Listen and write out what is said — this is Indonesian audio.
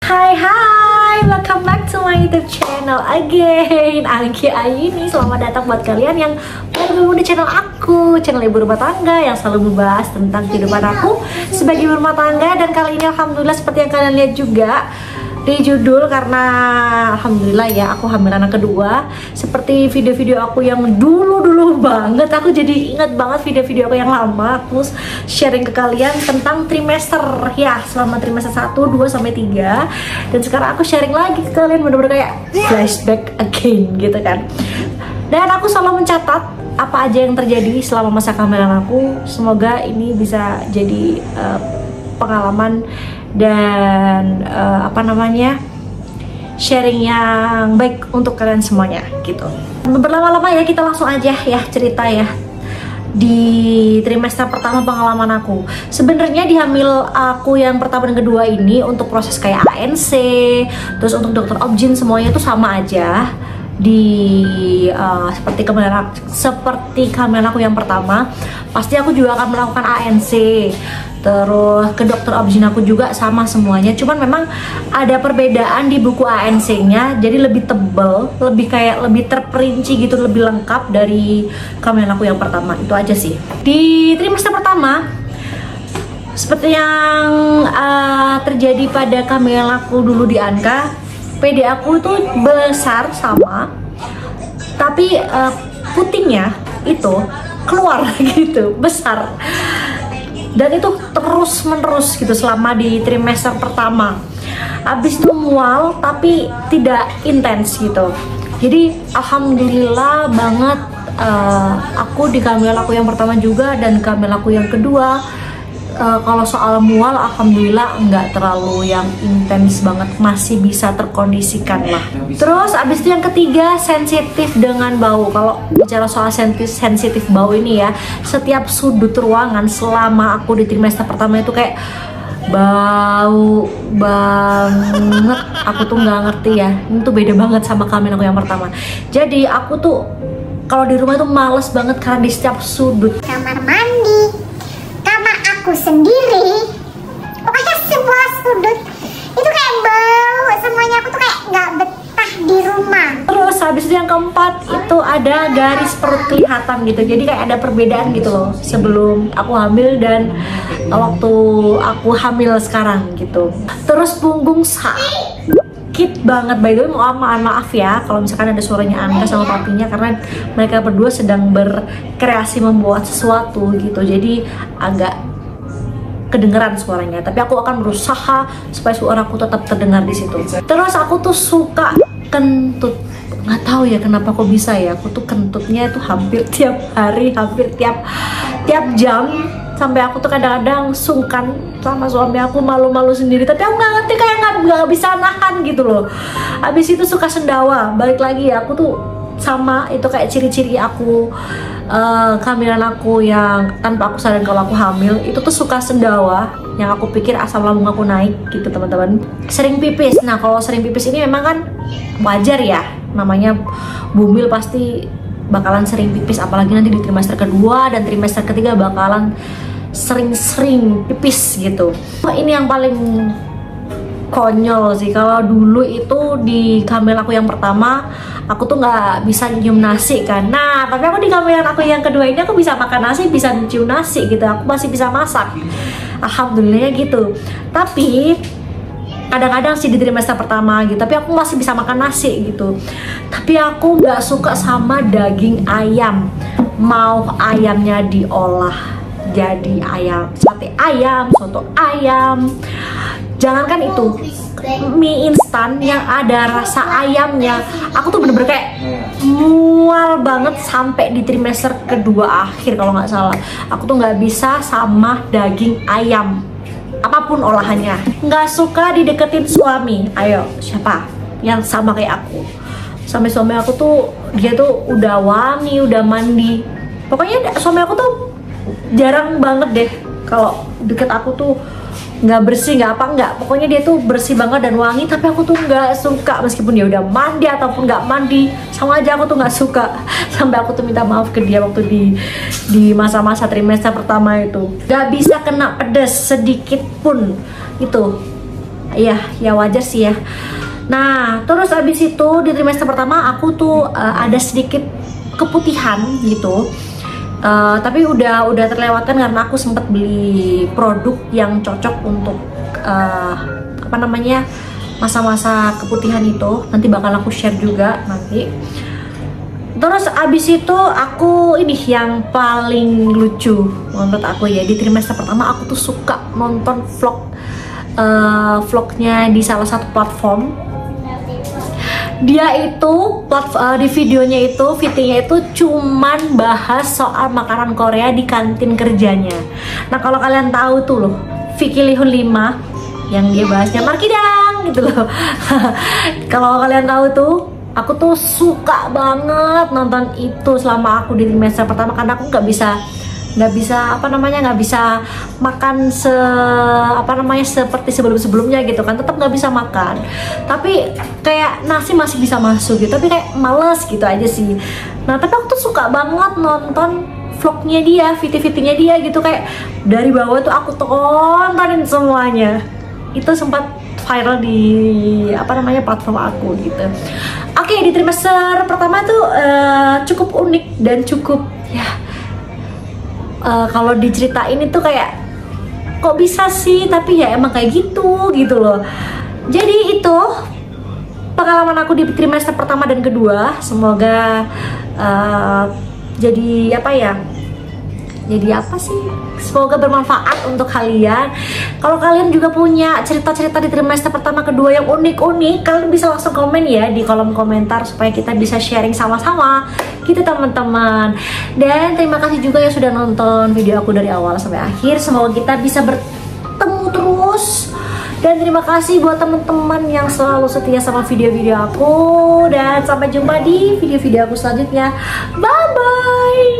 Hai, welcome back to my YouTube channel again. Anggi Ayuni, selamat datang buat kalian yang baru di channel aku, channel ibu rumah tangga yang selalu membahas tentang kehidupan aku sebagai ibu rumah tangga. Dan kali ini alhamdulillah seperti yang kalian lihat juga di judul, karena alhamdulillah ya aku hamil anak kedua. Seperti video-video aku yang dulu banget, aku jadi ingat banget video-video aku yang lama. Aku sharing ke kalian tentang trimester ya, selama trimester 1, 2, sampai 3. Dan sekarang aku sharing lagi ke kalian, bener-bener kayak flashback again gitu kan. Dan aku selalu mencatat apa aja yang terjadi selama masa kehamilan aku. Semoga ini bisa jadi pengalaman dan sharing yang baik untuk kalian semuanya gitu. Berlama-lama ya, kita langsung aja ya cerita ya di trimester pertama pengalaman aku. Sebenarnya di hamil aku yang pertama dan kedua ini untuk proses kayak ANC, terus untuk dokter obgyn semuanya tuh sama aja di seperti kehamilan aku yang pertama. Pasti aku juga akan melakukan ANC, terus ke dokter obgyn aku juga sama semuanya. Cuman memang ada perbedaan di buku ANC-nya, jadi lebih tebel, lebih terperinci gitu, lebih lengkap dari kehamilan aku yang pertama. Itu aja sih. Di trimester pertama, seperti yang terjadi pada kehamilan aku dulu di Anka, PD aku tuh besar sama, tapi putingnya itu keluar gitu, besar. Dan itu terus menerus gitu selama di trimester pertama. Abis itu mual tapi tidak intens gitu. Jadi alhamdulillah banget, aku di kehamilan aku yang pertama juga dan kehamilan aku yang kedua, kalau soal mual alhamdulillah nggak terlalu yang intens banget, masih bisa terkondisikan lah. Terus abis itu yang ketiga, sensitif dengan bau. Kalau bicara soal sensitif bau ini ya, setiap sudut ruangan selama aku di trimester pertama itu kayak bau banget. Aku tuh nggak ngerti ya, ini tuh beda banget sama kehamilan aku yang pertama. Jadi aku tuh kalau di rumah tuh males banget karena di setiap sudut kamar mandi, aku sendiri, pokoknya sebuah sudut itu kayak bau semuanya. Aku tuh kayak nggak betah di rumah. Terus habis itu yang keempat itu ada garis perut kelihatan gitu. Jadi kayak ada perbedaan gitu loh sebelum aku hamil dan waktu aku hamil sekarang gitu. Terus punggung sakit banget. By the way, mohon maaf ya kalau misalkan ada suaranya Anka sama papinya, karena mereka berdua sedang berkreasi membuat sesuatu gitu. Jadi agak kedengeran suaranya, tapi aku akan berusaha supaya suaraku tetap terdengar di situ. Terus aku tuh suka kentut, nggak tahu ya kenapa kok bisa ya. Aku tuh kentutnya itu hampir tiap hari, hampir tiap jam, sampai aku tuh kadang-kadang sungkan sama suami aku, malu-malu sendiri. Tapi aku nggak ngerti, kayak nggak bisa nahan gitu loh. Habis itu suka sendawa, balik lagi ya, aku tuh sama itu kayak ciri-ciri aku kehamilan aku yang tanpa aku sadar kalau aku hamil itu tuh suka sendawa, yang aku pikir asam lambung aku naik gitu teman-teman. Sering pipis. Nah kalau sering pipis ini memang kan wajar ya, namanya bumil pasti bakalan sering pipis, apalagi nanti di trimester kedua dan trimester ketiga bakalan sering-sering pipis gitu. Ini yang paling konyol sih. Kalau dulu itu di kehamilan aku yang pertama, aku tuh nggak bisa nyium nasi kan. Nah tapi aku di kehamilan aku yang kedua ini aku bisa makan nasi, bisa cium nasi gitu. Aku masih bisa masak, alhamdulillahnya gitu. Tapi kadang-kadang sih di trimester pertama gitu, tapi aku masih bisa makan nasi gitu. Tapi aku nggak suka sama daging ayam. Mau ayamnya diolah jadi ayam, sate ayam, soto ayam, jangankan itu, mie instan yang ada rasa ayamnya, aku tuh bener-bener kayak mual banget sampai di trimester kedua akhir kalau nggak salah. Aku tuh nggak bisa sama daging ayam, apapun olahannya. Nggak suka dideketin suami. Ayo, siapa yang sama kayak aku? Sampai suami aku tuh, dia tuh udah wangi, udah mandi. Pokoknya suami aku tuh jarang banget deh kalau deket aku tuh nggak bersih, nggak pokoknya dia tuh bersih banget dan wangi. Tapi aku tuh nggak suka, meskipun dia udah mandi ataupun nggak mandi sama aja aku tuh nggak suka. Sampai aku tuh minta maaf ke dia waktu di masa-masa trimester pertama itu, nggak bisa kena pedas sedikit pun. Itu ya wajar sih ya. Nah terus abis itu di trimester pertama aku tuh ada sedikit keputihan gitu. Tapi udah terlewatkan karena aku sempat beli produk yang cocok untuk apa namanya masa-masa keputihan itu. Nanti bakal aku share juga nanti. Terus abis itu aku ini yang paling lucu menurut aku ya, di trimester pertama aku tuh suka nonton vlognya di salah satu platform. Dia itu di videonya itu VT-nya itu cuman bahas soal makanan Korea di kantin kerjanya. Nah kalau kalian tahu tuh loh Vicky Lihun 5 yang dia bahasnya Markidang gitu loh. Kalau kalian tahu tuh, aku tuh suka banget nonton itu selama aku di trimester pertama, karena aku nggak bisa makan seperti sebelumnya gitu kan, tetap nggak bisa makan, tapi kayak nasi masih bisa masuk gitu, tapi kayak males gitu aja sih. Nah tapi aku tuh suka banget nonton vlognya dia, VT-nya dia gitu, kayak dari bawah tuh aku tontonin semuanya. Itu sempat viral di platform aku gitu. Oke, di trimester pertama tuh cukup unik dan cukup ya, kalau diceritain itu kayak kok bisa sih, tapi ya emang kayak gitu loh. Jadi itu pengalaman aku di trimester pertama dan kedua. Semoga semoga bermanfaat untuk kalian. Kalau kalian juga punya cerita-cerita di trimester pertama kedua yang unik-unik, kalian bisa langsung komen ya di kolom komentar supaya kita bisa sharing sama-sama gitu teman-teman. Dan terima kasih juga yang sudah nonton video aku dari awal sampai akhir. Semoga kita bisa bertemu terus. Dan terima kasih buat teman-teman yang selalu setia sama video-video aku. Dan sampai jumpa di video-video aku selanjutnya. Bye bye.